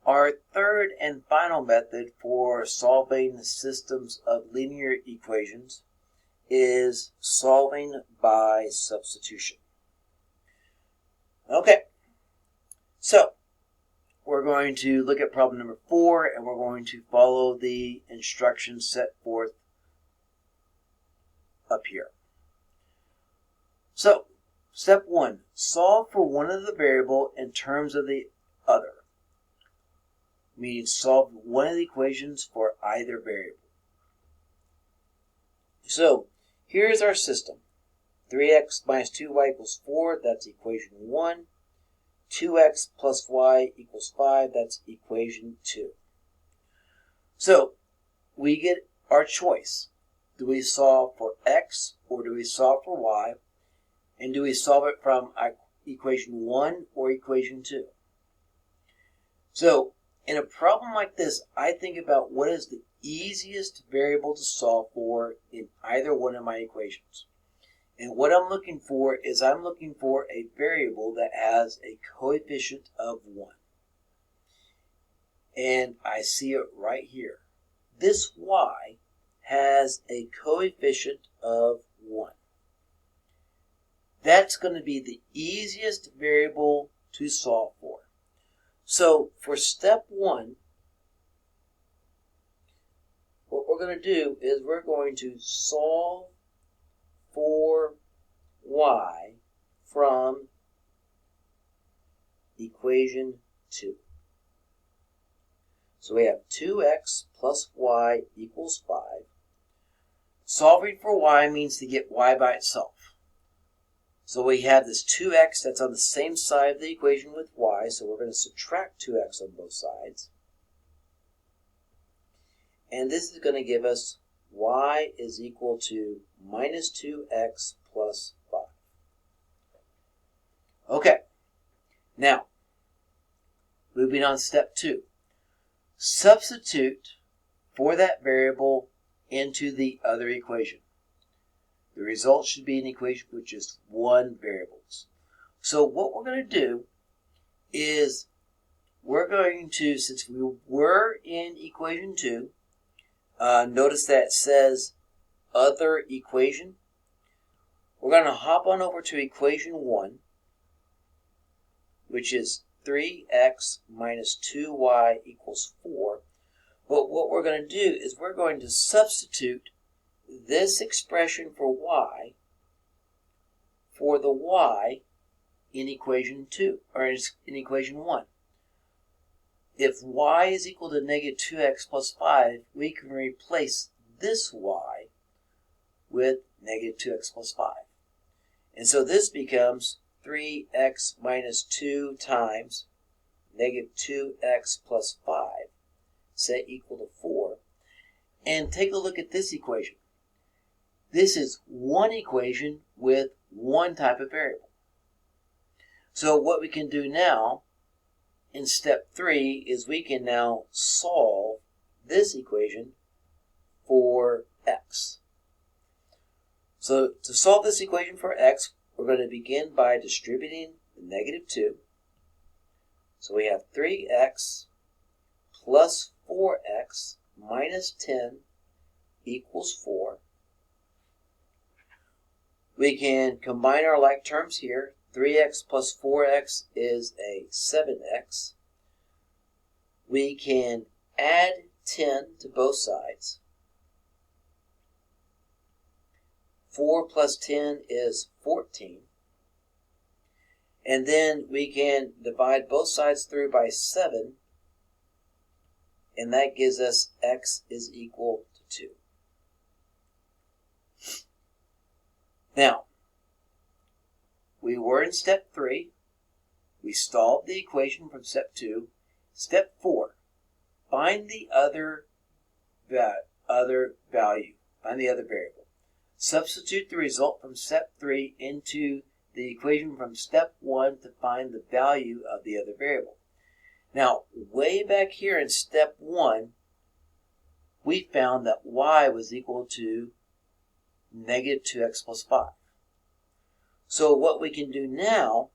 Our third and final method for solving systems of linear equations is solving by substitution. Okay, so we're going to look at problem number 4, and we're going to follow the instructions set forth up here. So, step 1, solve for one of the variable in terms of the other. Meaning solve one of the equations for either variable. So, here's our system. 3x minus 2y equals 4, that's equation 1. 2x plus y equals 5, that's equation 2. So, we get our choice. Do we solve for x or do we solve for y? And do we solve it from equation 1 or equation 2? So, in a problem like this, I think about what is the easiest variable to solve for in either one of my equations. And what I'm looking for is I'm looking for a variable that has a coefficient of 1. And I see it right here. This y has a coefficient of 1. That's going to be the easiest variable to solve for. So for step 1, what we're going to do is we're going to solve for y from equation 2. So we have 2x plus y equals 5. Solving for y means to get y by itself. So we have this 2x that's on the same side of the equation with y, so we're going to subtract 2x on both sides. And this is going to give us y is equal to minus 2x plus 5. Okay, now, moving on to step 2. Substitute for that variable into the other equation. The result should be an equation with just one variable. So what we're going to do is we're going to, since we were in equation 2, notice that it says other equation. We're going to hop on over to equation 1, which is 3x minus 2y equals 4. But what we're going to do is we're going to substitute this expression for y for the y in equation 2, or in equation 1. If y is equal to negative 2x plus 5, we can replace this y with negative 2x plus 5. And so this becomes 3x minus 2 times negative 2x plus 5, set equal to 4. And take a look at this equation. This is one equation with one type of variable. So what we can do now in step 3 is we can now solve this equation for x. So to solve this equation for x, we're going to begin by distributing the negative 2. So we have 3x plus 4x minus 10 equals 4. We can combine our like terms here. 3x plus 4x is a 7x. We can add 10 to both sides. 4 plus 10 is 14. And then we can divide both sides through by 7. And that gives us x is equal to 2. Now, we were in step 3. We solved the equation from step 2. Step 4, find the other value. Find the other variable. Substitute the result from step 3 into the equation from step 1 to find the value of the other variable. Now, way back here in step 1, we found that y was equal to negative 2x plus 5. So what we can do now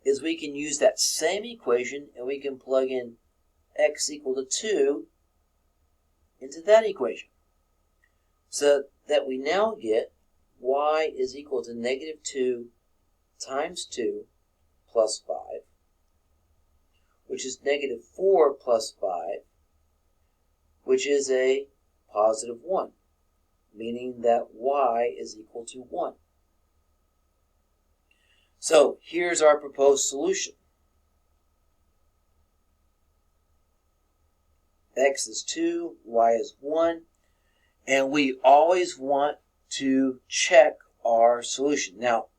is we can use that same equation and we can plug in x equal to 2 into that equation. So that we now get y is equal to negative 2 times 2 plus 5, which is negative 4 plus 5, which is a positive 1, meaning that y is equal to 1. So here's our proposed solution. X is 2, y is 1, and we always want to check our solution. Now,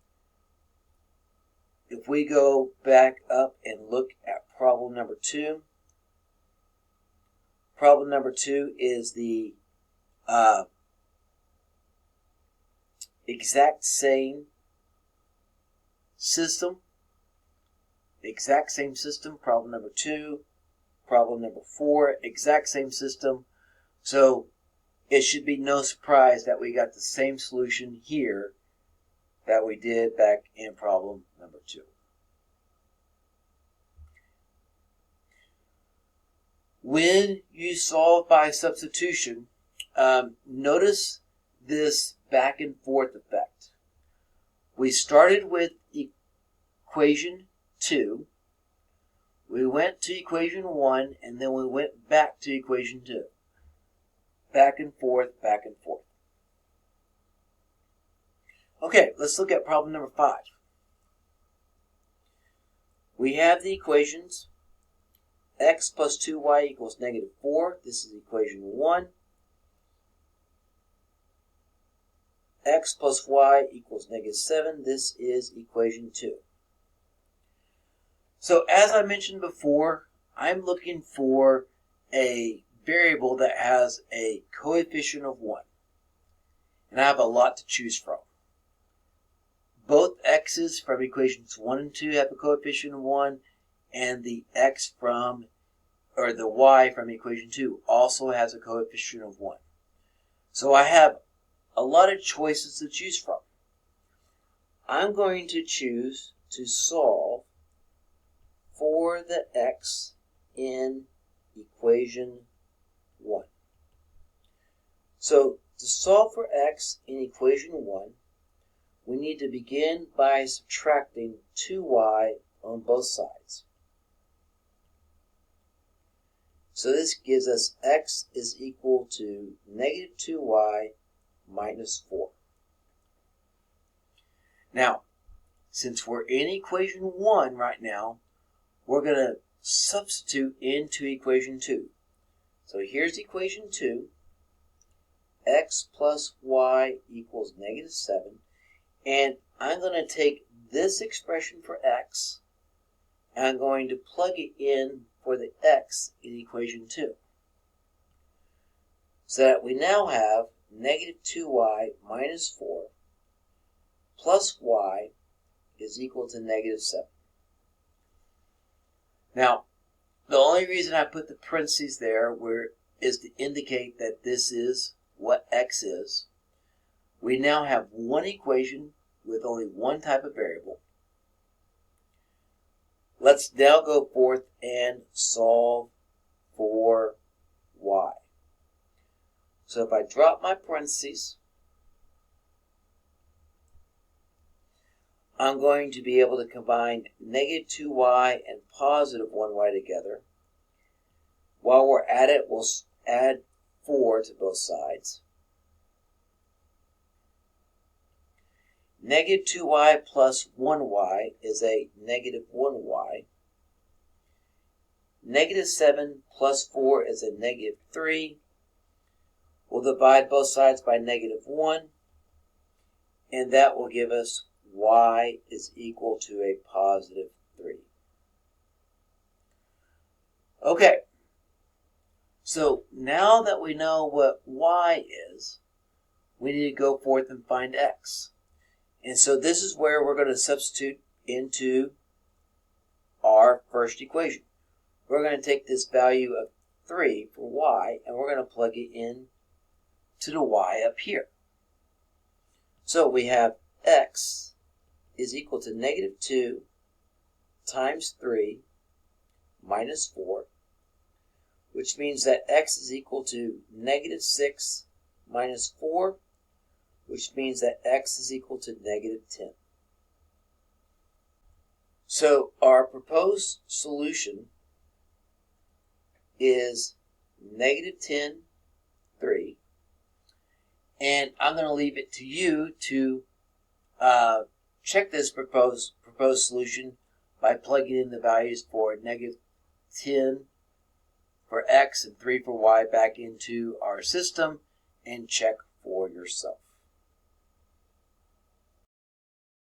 if we go back up and look at problem number 2, problem number 2 is the exact same system. Problem number 2, problem number 4, exact same system. So it should be no surprise that we got the same solution here that we did back in problem number 2. When you solve by substitution, notice this back and forth effect. We started with equation 2, we went to equation 1, and then we went back to equation 2. Back and forth, back and forth. Okay, let's look at problem number 5. We have the equations x plus 2y equals negative 4. This is equation 1. X plus y equals negative 7. This is equation 2. So as I mentioned before, I'm looking for a variable that has a coefficient of 1. And I have a lot to choose from. Both x's from equations 1 and 2 have a coefficient of 1, and the the y from equation 2 also has a coefficient of 1. So I have a lot of choices to choose from. I'm going to choose to solve for the x in equation 1. So to solve for x in equation 1, we need to begin by subtracting 2y on both sides. So this gives us x is equal to negative 2y minus 4. Now, since we're in equation 1 right now, we're going to substitute into equation 2. So here's equation 2. X plus y equals negative 7. And I'm going to take this expression for x, and I'm going to plug it in for the x in equation 2. So that we now have negative 2y minus 4 plus y is equal to negative 7. Now, the only reason I put the parentheses there is to indicate that this is what x is. We now have one equation with only one type of variable. Let's now go forth and solve for y. So if I drop my parentheses, I'm going to be able to combine negative 2y and positive 1y together. While we're at it, we'll add 4 to both sides. Negative 2y plus 1y is a negative 1y. Negative 7 plus 4 is a negative 3. We'll divide both sides by negative 1, and that will give us y is equal to a positive 3. Okay, so now that we know what y is, we need to go forth and find x. And so this is where we're going to substitute into our first equation. We're going to take this value of 3 for y, and we're going to plug it in to the y up here. So we have x is equal to negative 2 times 3 minus 4. which means that x is equal to negative 6 minus 4, which means that x is equal to negative 10. So our proposed solution is negative 10, 3. And I'm going to leave it to you to check this proposed solution by plugging in the values for negative 10 for x and 3 for y back into our system and check for yourself.